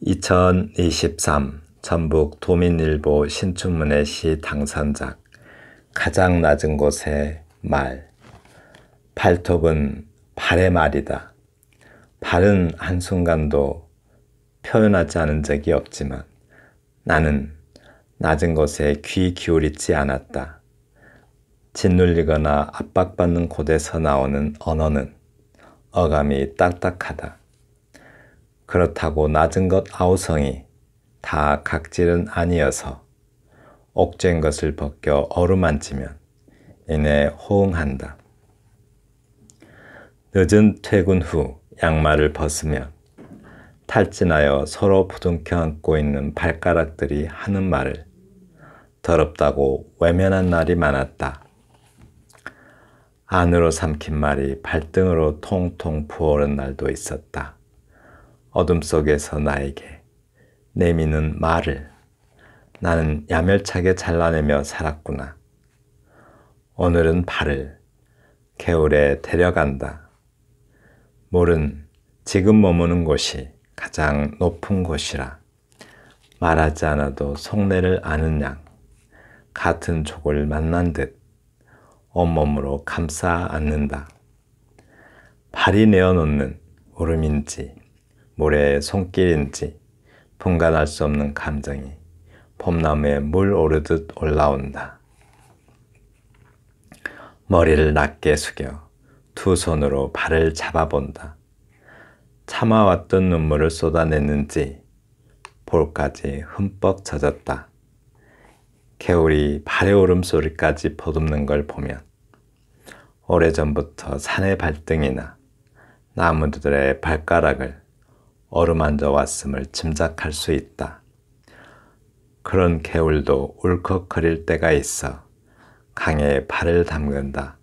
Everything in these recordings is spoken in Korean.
2023 전북 도민일보 신춘문예 시 당선작 가장 낮은 곳의 말. 발톱은 발의 말이다. 발은 한순간도 표현하지 않은 적이 없지만 나는 낮은 곳에 귀 기울이지 않았다. 짓눌리거나 압박받는 곳에서 나오는 언어는 어감이 딱딱하다. 그렇다고 낮은 것 아우성이 다 각질은 아니어서 옥죄인 것을 벗겨 어루만지면 이내 호응한다. 늦은 퇴근 후 양말을 벗으면 탈진하여 서로 부둥켜 안고 있는 발가락들이 하는 말을 더럽다고 외면한 날이 많았다. 안으로 삼킨 말이 발등으로 통통 부어오른 날도 있었다. 어둠 속에서 나에게 내미는 말을 나는 야멸차게 잘라내며 살았구나. 오늘은 발을 개울에 데려간다. 물은 지금 머무는 곳이 가장 높은 곳이라 말하지 않아도 속내를 아는 양 같은 족을 만난 듯 온몸으로 감싸 안는다. 발이 내어놓는 울음인지 모래의 손길인지 분간할 수 없는 감정이 봄나무에 물 오르듯 올라온다. 머리를 낮게 숙여 두 손으로 발을 잡아본다. 참아왔던 눈물을 쏟아냈는지 볼까지 흠뻑 젖었다. 개울이 발의 울음소리까지 보듬는 걸 보면 오래전부터 산의 발등이나 나무들의 발가락을 어루만져 왔음을 짐작할 수 있다. 그런 개울도 울컥거릴 때가 있어 강에 발을 담근다.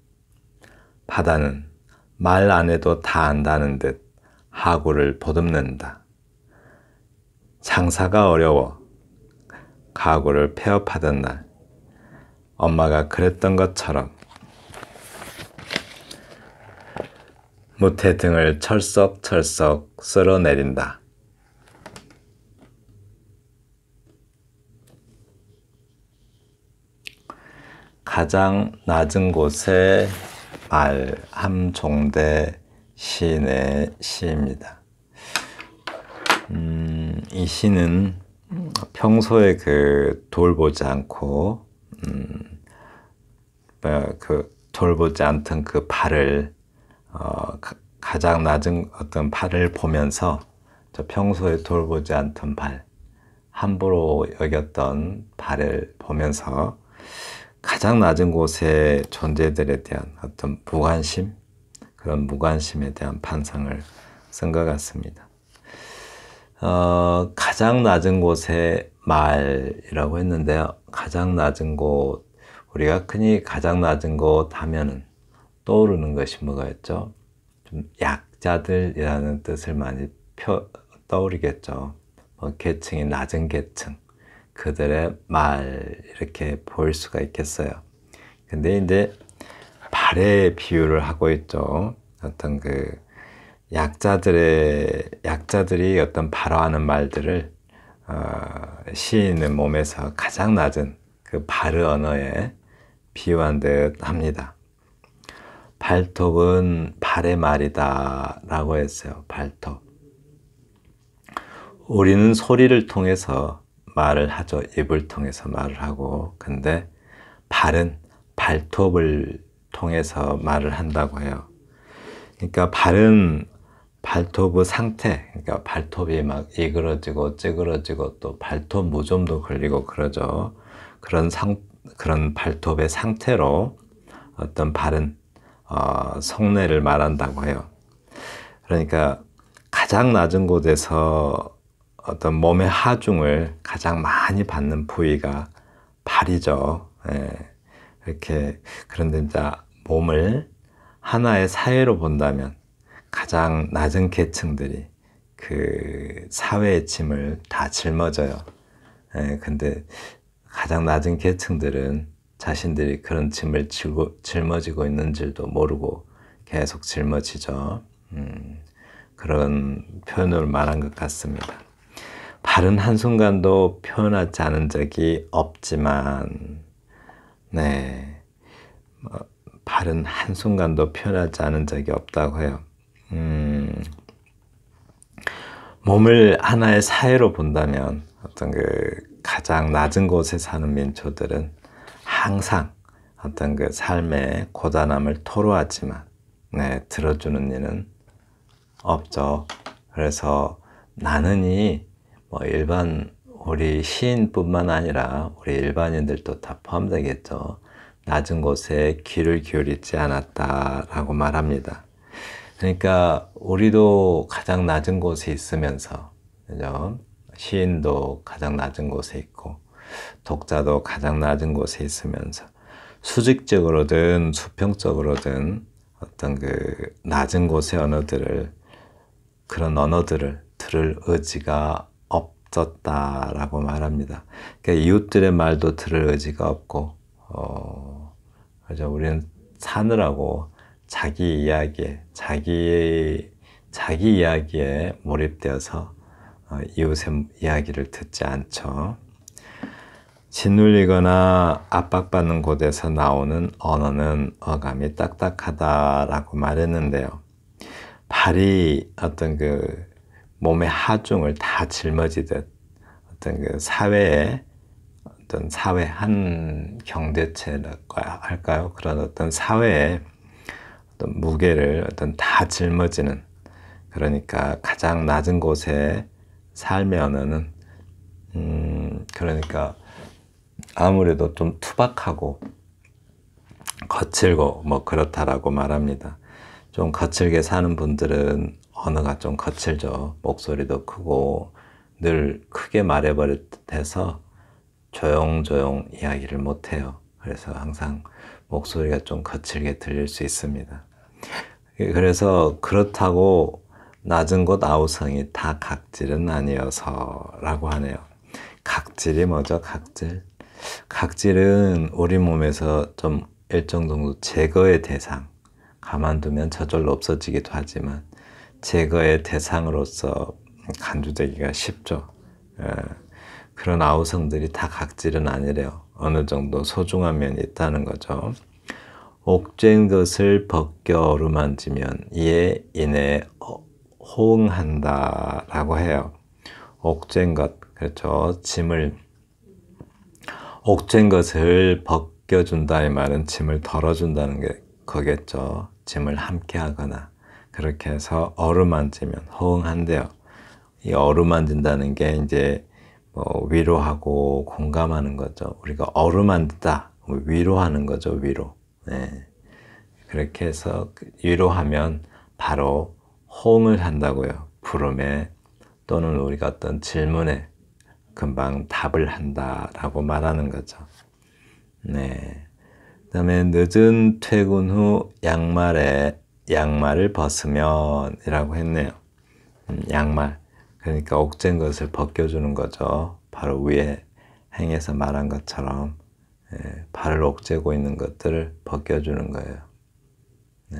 바다는 말 안 해도 다 안다는 듯 하구를 보듬는다. 장사가 어려워 가구를 폐업하던 날 엄마가 그랬던 것처럼 무태 등을 철썩철썩 쓸어내린다. 가장 낮은 곳의 말. 함종대 시인의 시입니다. 이 시는 평소에 돌보지 않고 돌보지 않던 그 발을 가장 낮은 어떤 발을 보면서 저 평소에 돌보지 않던 발, 함부로 여겼던 발을 보면서 가장 낮은 곳의 존재들에 대한 어떤 무관심, 그런 무관심에 대한 반성을 쓴 것 같습니다. 가장 낮은 곳의 말이라고 했는데요. 가장 낮은 곳, 우리가 흔히 가장 낮은 곳 하면은 떠오르는 것이 뭐가 있죠? 좀 약자들이라는 뜻을 많이 떠오르겠죠. 계층이 낮은 계층, 그들의 말 이렇게 보일 수가 있겠어요. 근데 이제 발에 비유를 하고 있죠. 어떤 약자들이 어떤 발화하는 말들을 시인의 몸에서 가장 낮은 그 발의 언어에 비유한 듯 합니다. 발톱은 발의 말이다 라고 했어요. 발톱. 우리는 소리를 통해서 말을 하죠. 입을 통해서 말을 하고, 근데 발은 발톱을 통해서 말을 한다고 해요. 그러니까 발은 발톱의 상태, 그러니까 발톱이 막 이그러지고 찌그러지고 또 발톱 무좀도 걸리고 그러죠. 그런 발톱의 상태로 어떤 발은 속내를 말한다고 해요. 그러니까 가장 낮은 곳에서 어떤 몸의 하중을 가장 많이 받는 부위가 발이죠. 이렇게. 그런데 이제 몸을 하나의 사회로 본다면 가장 낮은 계층들이 그 사회의 짐을 다 짊어져요. 근데 가장 낮은 계층들은 자신들이 그런 짐을 짊어지고 있는 줄도 모르고 계속 짊어지죠. 그런 표현으로 말한 것 같습니다. 발은 한순간도 표현하지 않은 적이 없지만, 네, 발은 한순간도 표현하지 않은 적이 없다고 해요. 몸을 하나의 사회로 본다면 어떤 그 가장 낮은 곳에 사는 민초들은 항상 어떤 그 삶의 고단함을 토로하지만, 네, 들어주는 이는 없죠. 그래서 나는이 뭐 일반 우리 시인뿐만 아니라 우리 일반인들도 다 포함되겠죠. 낮은 곳에 귀를 기울이지 않았다라고 말합니다. 그러니까 우리도 가장 낮은 곳에 있으면서, 그죠? 시인도 가장 낮은 곳에 있고 독자도 가장 낮은 곳에 있으면서 수직적으로든 수평적으로든 어떤 그 낮은 곳의 그런 언어들을 들을 의지가 없었다라고 말합니다. 그러니까 이웃들의 말도 들을 의지가 없고, 그죠? 우리는 사느라고 자기 이야기에 몰입되어서 이웃의 이야기를 듣지 않죠. 짓눌리거나 압박받는 곳에서 나오는 언어는 어감이 딱딱하다라고 말했는데요. 발이 어떤 그 몸의 하중을 다 짊어지듯 어떤 그 어떤 사회 한 경대체라고 할까요? 그런 어떤 사회의 어떤 무게를 다 짊어지는, 그러니까 가장 낮은 곳에 삶의 언어는 그러니까 아무래도 좀 투박하고 거칠고 뭐 그렇다라고 말합니다. 좀 거칠게 사는 분들은 언어가 좀 거칠죠. 목소리도 크고 늘 크게 말해버릇해서 조용조용 이야기를 못해요. 그래서 항상 목소리가 좀 거칠게 들릴 수 있습니다. 그래서 그렇다고 낮은 곳 아우성이 다 각질은 아니어서 라고 하네요. 각질이 뭐죠? 각질은 우리 몸에서 좀 일정 정도 제거의 대상, 가만두면 저절로 없어지기도 하지만 제거의 대상으로서 간주되기가 쉽죠. 그런 아우성들이 다 각질은 아니래요. 어느 정도 소중한 면이 있다는 거죠. 옥죄인 것을 벗겨 어루만지면 이에 인해 호응한다 라고 해요. 옥죄인 것, 그렇죠. 옥죄인 것을 벗겨준다 이 말은 짐을 덜어준다는 게 거겠죠. 짐을 함께 하거나 그렇게 해서 어루만지면 호응한대요. 이 어루만진다는 게 이제 뭐 위로하고 공감하는 거죠. 우리가 어루만지다, 위로하는 거죠. 위로. 네. 그렇게 해서 위로하면 바로 호응을 한다고요. 부름에 또는 우리가 어떤 질문에 금방 답을 한다라고 말하는 거죠. 네. 그다음에 늦은 퇴근 후 양말을 벗으면 이라고 했네요. 양말. 그러니까 옥죄인 것을 벗겨주는 거죠. 바로 위에 행에서 말한 것처럼 발을 옥죄고 있는 것들을 벗겨주는 거예요. 네.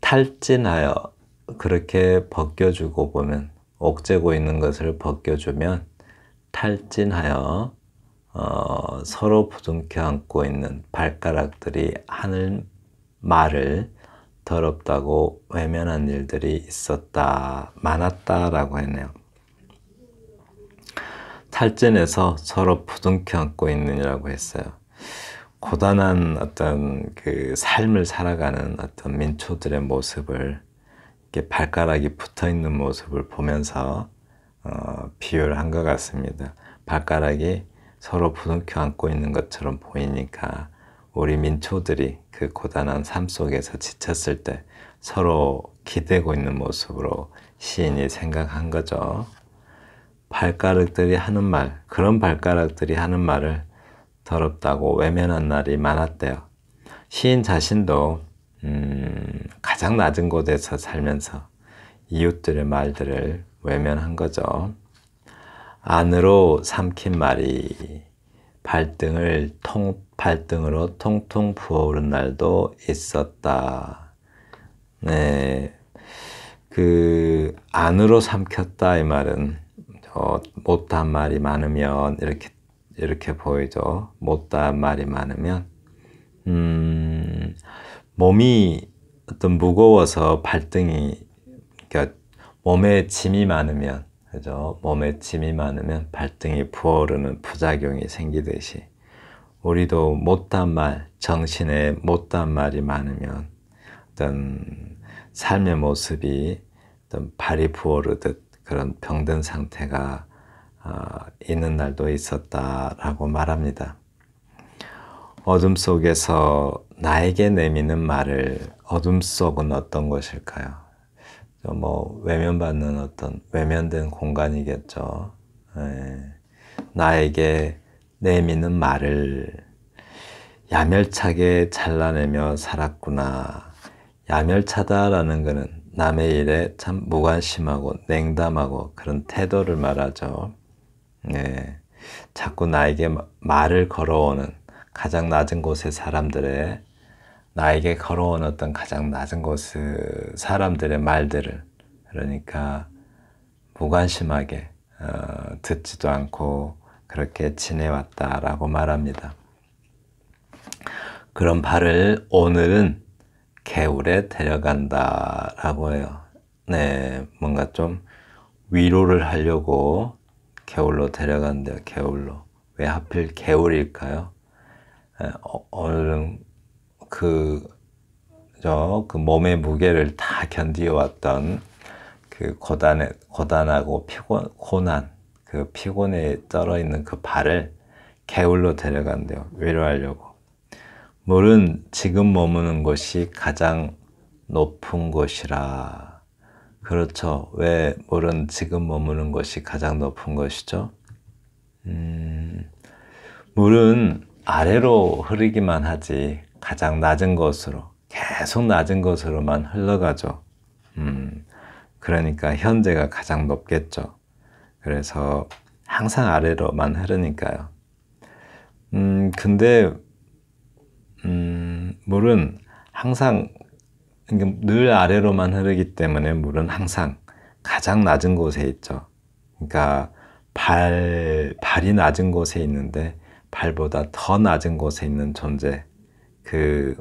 탈진하여 그렇게 벗겨주고 보면, 옥죄고 있는 것을 벗겨주면 탈진하여 서로 부둥켜 안고 있는 발가락들이 하는 말을 더럽다고 외면한 일들이 많았다라고 했네요. 탈진해서 서로 부둥켜 안고 있느니라고 했어요. 고단한 어떤 그 삶을 살아가는 어떤 민초들의 모습을, 이렇게 발가락이 붙어 있는 모습을 보면서 비유를 한 것 같습니다. 발가락이 서로 부둥켜 안고 있는 것처럼 보이니까 우리 민초들이 그 고단한 삶 속에서 지쳤을 때 서로 기대고 있는 모습으로 시인이 생각한 거죠. 발가락들이 하는 말, 그런 발가락들이 하는 말을 더럽다고 외면한 날이 많았대요. 시인 자신도 가장 낮은 곳에서 살면서 이웃들의 말들을 외면한 거죠. 안으로 삼킨 말이 발등으로 통통 부어오른 날도 있었다. 네, 그 안으로 삼켰다 이 말은 못한 말이 많으면 이렇게 보이죠. 못한 말이 많으면 몸이 어떤 무거워서 발등이, 그러니까 몸에 짐이 많으면, 그죠? 몸에 짐이 많으면 발등이 부어오르는 부작용이 생기듯이 우리도 못한 말, 정신에 못한 말이 많으면 어떤 삶의 모습이 어떤 발이 부어오르듯 그런 병든 상태가 있는 날도 있었다라고 말합니다. 어둠 속에서 나에게 내미는 말을, 어둠 속은 어떤 것일까요? 뭐 외면받는 어떤 외면된 공간이겠죠. 나에게 내미는 말을 야멸차게 잘라내며 살았구나. 야멸차다라는 것은 남의 일에 참 무관심하고 냉담하고 그런 태도를 말하죠. 자꾸 나에게 말을 걸어오는 가장 낮은 곳의 사람들의, 나에게 걸어온 어떤 가장 낮은 곳의 사람들의 말들을, 그러니까 무관심하게 듣지도 않고 그렇게 지내왔다라고 말합니다. 그런 발을 오늘은 개울에 데려간다라고 해요. 뭔가 좀 위로를 하려고 개울로 데려간대요. 개울로. 왜 하필 개울일까요? 오늘은 그 몸의 무게를 다 견디어왔던 그 고단하고 고난, 그 피곤에 떨어 있는 그 발을 개울로 데려간대요. 위로하려고. 물은 지금 머무는 곳이 가장 높은 곳이라. 그렇죠. 왜 물은 지금 머무는 곳이 가장 높은 것이죠? 물은 아래로 흐르기만 하지 가장 낮은 곳으로, 계속 낮은 곳으로만 흘러가죠. 그러니까 현재가 가장 높겠죠. 그래서 항상 아래로만 흐르니까요. 근데 물은 항상 늘 아래로만 흐르기 때문에 물은 항상 가장 낮은 곳에 있죠. 그러니까 발이 낮은 곳에 있는데 발보다 더 낮은 곳에 있는 존재, 그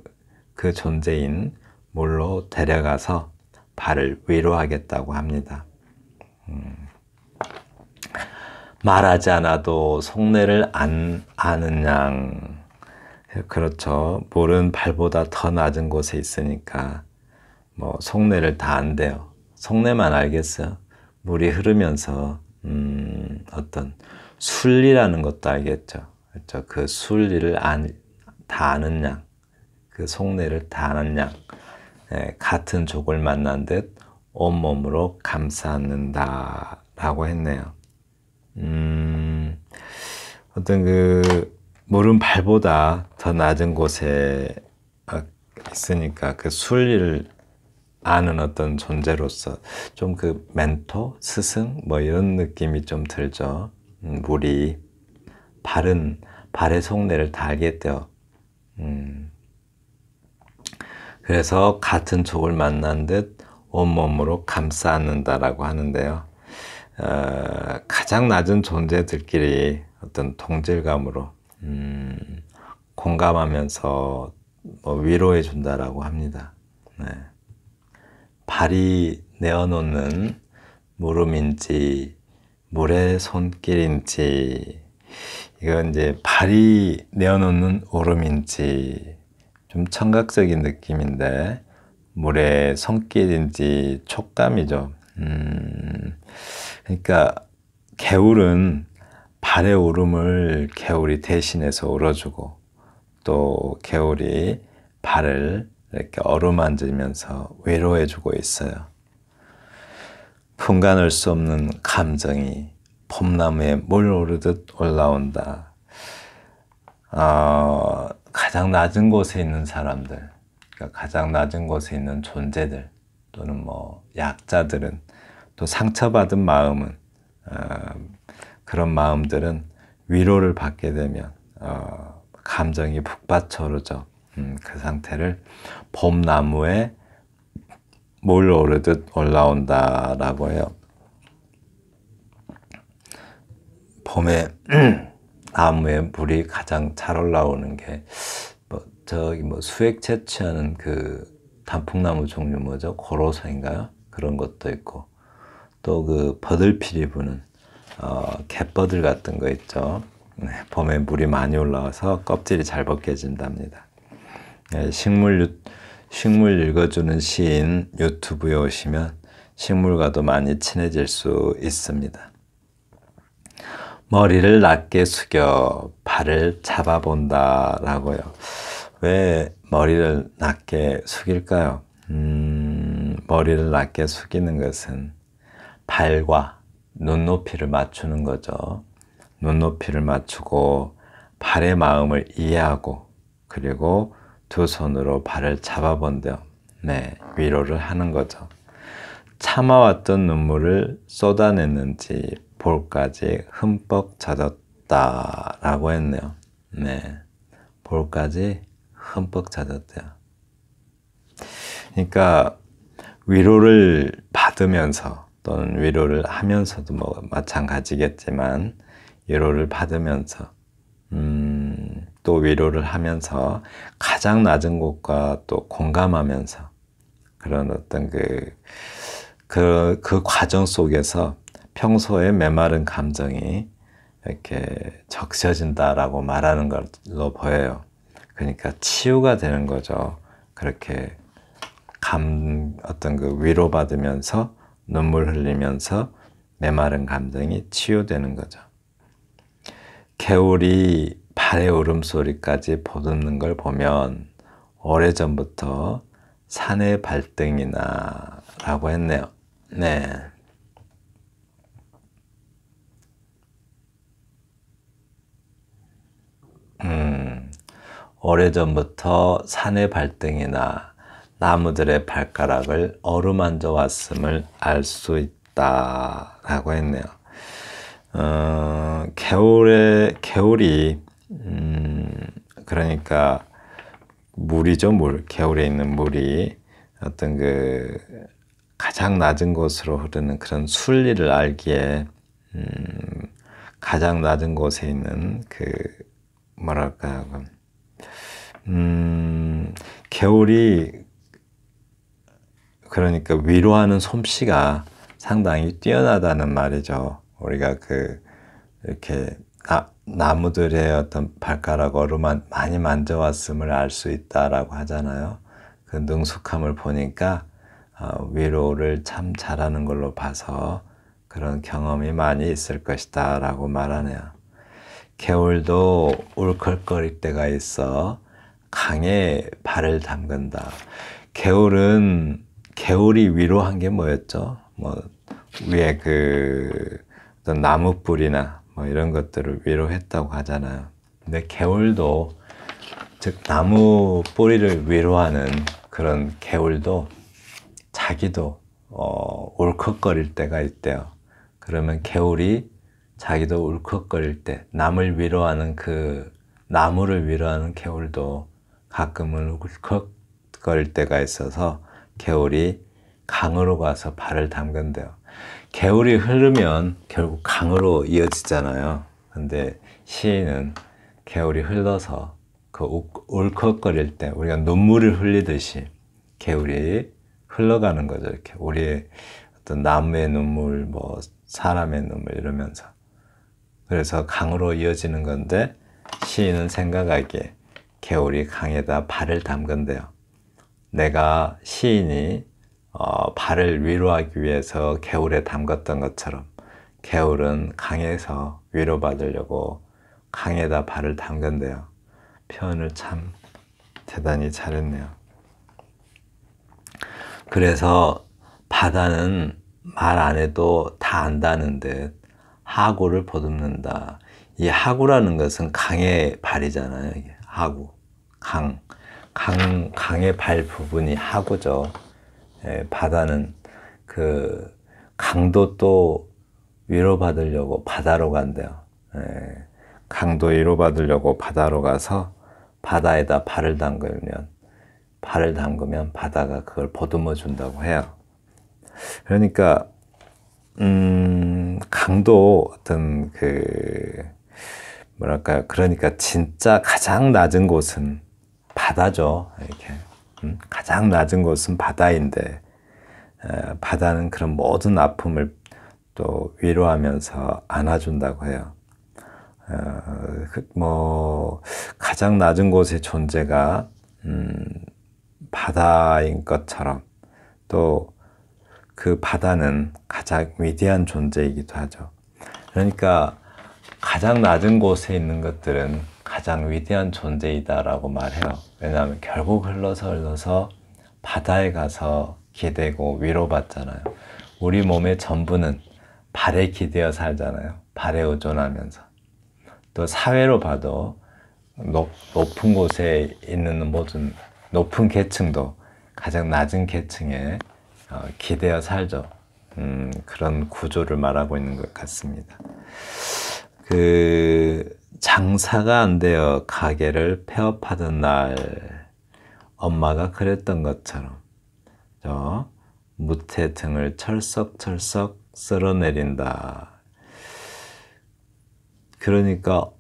존재인 물로 데려가서 발을 위로하겠다고 합니다. 말하지 않아도 속내를 아는 양. 그렇죠. 물은 발보다 더 낮은 곳에 있으니까 뭐 속내를 다 안대요. 속내만 알겠어요. 물이 흐르면서 어떤 순리라는 것도 알겠죠. 그렇죠? 그 순리를 다 아는 양, 그 속내를 다 아는 양, 같은 족을 만난 듯 온몸으로 감싸는다라고 했네요. 어떤 물은 발보다 더 낮은 곳에 있으니까 그 순리를 아는 어떤 존재로서 좀 그 멘토, 스승 뭐 이런 느낌이 좀 들죠. 물이 발의 속내를 다 알겠대요. 그래서 같은 족을 만난 듯 온몸으로 감싸 안는다라고 하는데요. 가장 낮은 존재들끼리 어떤 동질감으로 공감하면서 위로해 준다라고 합니다. 발이 내어놓는 물음인지 물의 손길인지, 이건 이제 발이 내어놓는 울음인지 좀 청각적인 느낌인데 물의 손길인지 촉감이죠. 그러니까 개울은 발의 울음을 개울이 대신해서 울어주고, 또 개울이 발을 이렇게 어루만지면서 위로해주고 있어요. 분간할 수 없는 감정이 봄나무에 물 오르듯 올라온다. 가장 낮은 곳에 있는 사람들, 그러니까 가장 낮은 곳에 있는 존재들, 또는 뭐 약자들은, 또 상처받은 마음은, 그런 마음들은 위로를 받게 되면 감정이 북받쳐 오르죠. 그 상태를 봄나무에 물 오르듯 올라온다라고 해요. 봄에 나무에 물이 가장 잘 올라오는 게 저기 수액 채취하는 그 단풍나무 종류 뭐죠? 고로쇠인가요? 그런 것도 있고 또 그 버들피리 부는 갯버들 같은 거 있죠. 네, 봄에 물이 많이 올라와서 껍질이 잘 벗겨진답니다. 네, 식물 읽어주는 시인 유튜브에 오시면 식물과도 많이 친해질 수 있습니다. 머리를 낮게 숙여 발을 잡아본다 라고요. 왜 머리를 낮게 숙일까요? 머리를 낮게 숙이는 것은 발과 눈높이를 맞추는 거죠. 눈높이를 맞추고 발의 마음을 이해하고 그리고 두 손으로 발을 잡아본대요. 네, 위로를 하는 거죠. 참아왔던 눈물을 쏟아냈는지 볼까지 흠뻑 젖었다 라고 했네요. 네, 볼까지 흠뻑 젖었대요. 그러니까 위로를 받으면서 또는 위로를 하면서도 뭐 마찬가지겠지만 위로를 받으면서 또 위로를 하면서 가장 낮은 곳과 또 공감하면서 그런 어떤 그 과정 속에서 평소에 메마른 감정이 이렇게 적셔진다라고 말하는 걸로 보여요. 그러니까 치유가 되는 거죠. 그렇게 어떤 그 위로받으면서 눈물 흘리면서 메마른 감정이 치유되는 거죠. 개울이 발의 울음소리까지 보듬는 걸 보면 오래전부터 산의 발등이나 라고 했네요. 네. 오래전부터 산의 발등이나 나무들의 발가락을 어루만져 왔음을 알 수 있다라고 했네요. 개울이 그러니까 물이죠, 물. 개울에 있는 물이 어떤 그 가장 낮은 곳으로 흐르는 그런 순리를 알기에 가장 낮은 곳에 있는 그 뭐랄까 개울이 그러니까 위로하는 솜씨가 상당히 뛰어나다는 말이죠. 우리가 이렇게 나무들의 어떤 발가락 어루만 많이 만져왔음을 알 수 있다라고 하잖아요. 그 능숙함을 보니까 위로를 참 잘하는 걸로 봐서 그런 경험이 많이 있을 것이다 라고 말하네요. 개울도 울컥거릴 때가 있어 강에 발을 담근다. 개울이 위로한 게 뭐였죠? 위에 어떤 나무 뿌리나 이런 것들을 위로했다고 하잖아요. 근데 개울도 즉 나무 뿌리를 위로하는 그런 개울도 자기도 울컥거릴 때가 있대요. 그러면 개울이 자기도 울컥거릴 때 남을 위로하는 그 나무를 위로하는 개울도 가끔은 울컥거릴 때가 있어서 개울이 강으로 가서 발을 담근대요. 개울이 흐르면 결국 강으로 이어지잖아요. 근데 시인은 개울이 흘러서 그 울컥거릴 때 우리가 눈물을 흘리듯이 개울이 흘러가는 거죠. 이렇게 우리의 어떤 나무의 눈물, 사람의 눈물 이러면서. 그래서 강으로 이어지는 건데 시인은 생각하기에 개울이 강에다 발을 담근대요. 내가 시인이 발을 위로하기 위해서 개울에 담갔던 것처럼 개울은 강에서 위로받으려고 강에다 발을 담근대요. 표현을 참 대단히 잘했네요. 그래서 바다는 말 안 해도 다 안다는 듯 하구를 보듬는다. 이 하구라는 것은 강의 발이잖아요. 이게 하구, 강의 발 부분이 하구죠. 바다는 그 강도 또 위로받으려고 바다로 간대요. 강도 위로받으려고 바다로 가서 바다에다 발을 담그면 바다가 그걸 보듬어 준다고 해요. 그러니까 강도 어떤 뭐랄까요? 그러니까 진짜 가장 낮은 곳은 바다죠. 이렇게 가장 낮은 곳은 바다인데 바다는 그런 모든 아픔을 또 위로하면서 안아준다고 해요. 가장 낮은 곳의 존재가 바다인 것처럼 또 그 바다는 가장 위대한 존재이기도 하죠. 그러니까 가장 낮은 곳에 있는 것들은 가장 위대한 존재이다라고 말해요. 왜냐하면 결국 흘러서 바다에 가서 기대고 위로받잖아요. 우리 몸의 전부는 발에 기대어 살잖아요. 발에 의존하면서. 또 사회로 봐도 높은 곳에 있는 모든 높은 계층도 가장 낮은 계층에 기대어 살죠. 그런 구조를 말하고 있는 것 같습니다. 장사가 안 되어 가게를 폐업하던 날 엄마가 그랬던 것처럼 무태 등을 철썩철썩 쓸어내린다. 그러니까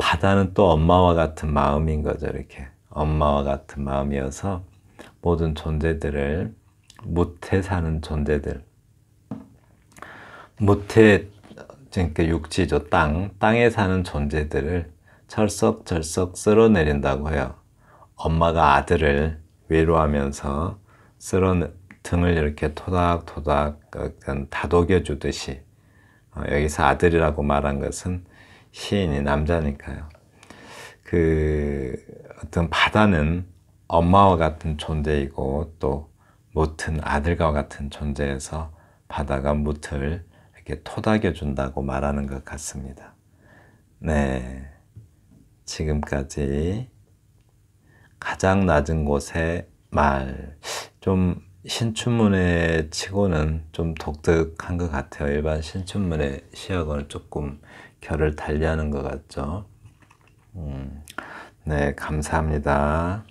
바다는 또 엄마와 같은 마음인 거죠. 이렇게 엄마와 같은 마음이어서 모든 존재들을 무태 사는 존재들, 무태 그러니까 육지죠. 땅에 사는 존재들을 철썩철썩 쓸어내린다고 해요. 엄마가 아들을 위로하면서 등을 이렇게 토닥토닥 다독여 주듯이, 여기서 아들이라고 말한 것은 시인이 남자니까요. 어떤 바다는 엄마와 같은 존재이고 또 무트는 아들과 같은 존재에서 바다가 무트를 이렇게 토닥여 준다고 말하는 것 같습니다. 네, 지금까지 가장 낮은 곳의 말, 좀 신춘문예 치고는 좀 독특한 것 같아요. 일반 신춘문예 시하고는 조금 결을 달리하는 것 같죠. 네, 감사합니다.